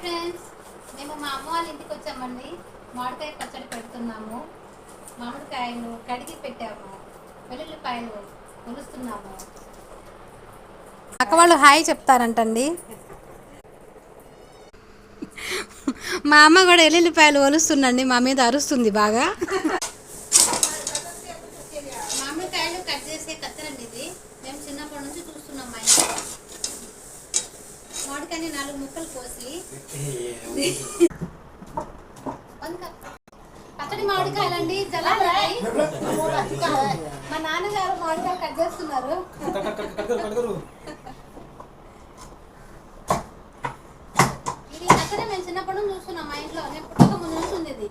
Friends, మేము మా అమ్మ వాళ్ళ ఇంటికి వచ్చామండి. మామిడికాయ పచ్చడి పెడుతున్నాము. మామిడికాయలు కడిగి పెట్టాము, వెల్లుల్లిపాయలు కొలుస్తున్నాము. అక్క వాళ్ళు హాయ్ చెప్తారంటండి. మా అమ్మ కూడా వెల్లుల్లిపాయలు ఒలుస్తుందండి, మా మీద అరుస్తుంది బాగా. మామిడికాయలు కట్ చేసే కత్తెరండి ఇది. మేము చిన్నప్పటి నుంచి చూస్తున్నాం మా ఇంట్లో. మామిడికాయని 4 ముక్కలు కోసి పచ్చడి మామిడికాయలండి, జలాలు. మా నాన్నగారు మామిడికాయలు కట్ చేస్తున్నారు. ఇది పచ్చడి మేము చిన్నప్పటి నుంచి చూస్తున్నాం మా ఇంట్లో. నేను పుట్టక ముందు నుంచి ఉంది ఇది.